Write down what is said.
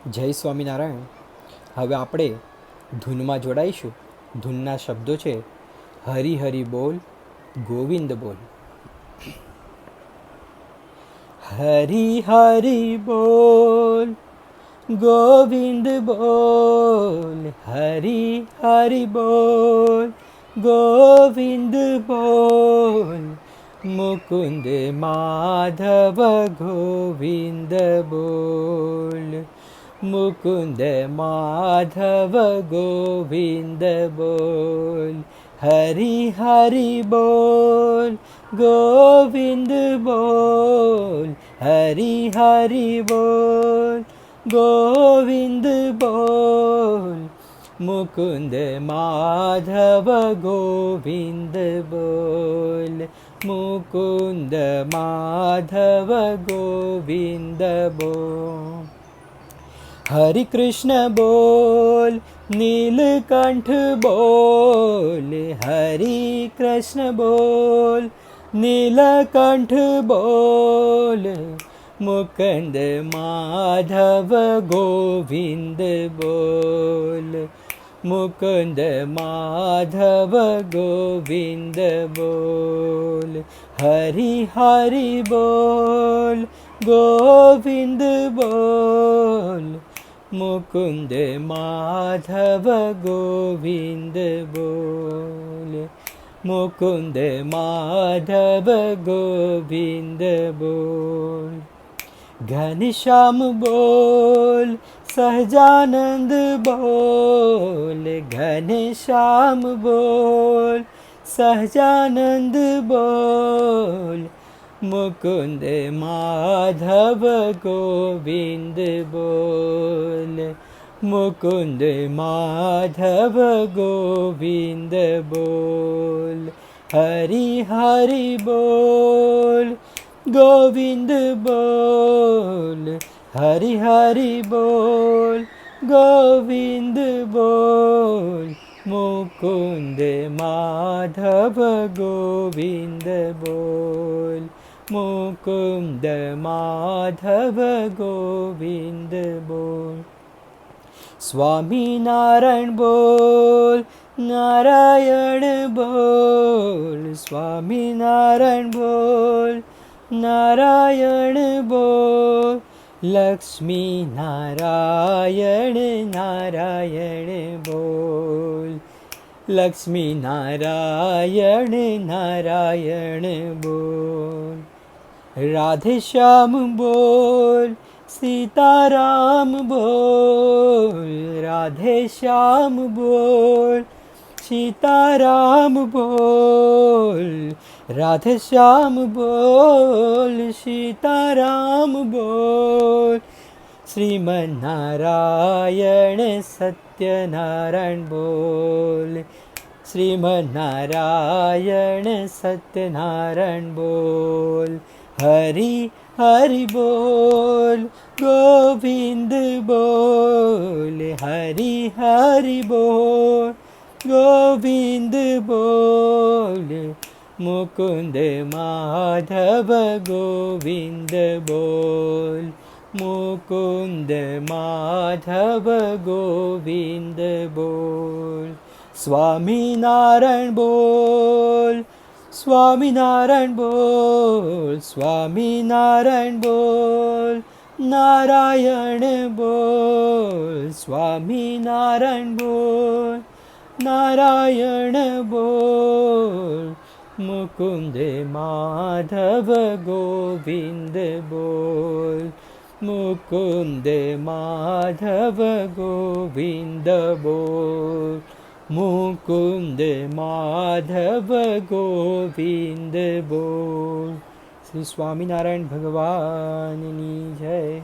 જય સ્વામિનારાયણ. હવે આપણે ધૂનમાં જોડાઈશું. ધૂનના શબ્દો છે હરિ હરિ બોલ, ગોવિંદ બોલ. હરિ હરિ બોલ, ગોવિંદ બોલ. હરિ હરિ બોલ, ગોવિંદ બોલ. મુકુંદ માધવ ગોવિંદ બોલ. મુકુંદ માધવ ગોવિંદ બોલ. હરિ હરિ બોલ, ગોવિંદ બોલ. હરિ હરિ બોલ, ગોવિંદ બોલ. મુકુંદ માધવ ગોવિંદ બોલ. મુકુંદ માધવ ગોવિંદ બોલ. હરિ કૃષ્ણ બોલ, નીલકંઠ બોલ. હરિ કૃષ્ણ બોલ, નીલકંઠ બોલ. મુકુંદ માધવ ગોવિંદ બોલ. મુકુંદ માધવ ગોવિંદ બોલ. હરિ હરિ બોલ, ગોવિંદ બોલ. મુકુંદ માધવ ગોવિંદ બોલ. મુકુંદ માધવ ગોવિંદ બોલ. ઘનશ્યામ બોલ, સહજાનંદ બોલ. ઘનશ્યામ બોલ, સહજાનંદ બોલ. મુકુંદ માધવ ગોવિંદ બોલ. મુકુંદ માધવ ગોવિંદ બોલ. હરિ હરિ બોલ, ગોવિંદ બોલ. હરિ હરિ બોલ, ગોવિંદ બોલ. મુકુંદ માધવ ગોવિંદ બોલ. મુકુંદ માધવ ગોવિંદ બોલ. સ્વામિનારાયણ બોલ, નારાયણ બોલ. સ્વામિનારાયણ બોલ, નારાયણ બોલ. લક્ષ્મી નારાયણ નારાયણ બોલ. લક્ષ્મી નારાયણ નારાયણ બોલ. રાધેશ્યામ બોલ, સીતારામ બોલ. રાધેશ્યામ બોલ, સીતારામ બોલ. રાધેશ્યામ બોલ, સીતારામ બોલ. શ્રીમન્નારાયણ સત્યનારાયણ બોલ. શ્રીમન્નારાયણ સત્યનારાયણ બોલ. હરિ હરિ બોલ, ગોવિંદ બોલ. હરિ હરિ બોલ, ગોવિંદ બોલ. મુકુંદ માધવ ગોવિંદ બોલ. મુકુંદ માધવ ગોવિંદ બોલ. સ્વામિનારાયણ બોલ, સ્વામિનારાયણ બોલ. સ્વામિનારાયણ બોલ, નારાયણ બોલ. સ્વામિનારાયણ બોલ, નારાયણ બોલ. મુકુંદ માધવ ગોવિંદ બોલ. મુકુંદ માધવ ગોવિંદ બોલ. મુકુંદ માધવ ગોવિંદ બોલ. શ્રી સ્વામિનારાયણ ભગવાનની જય.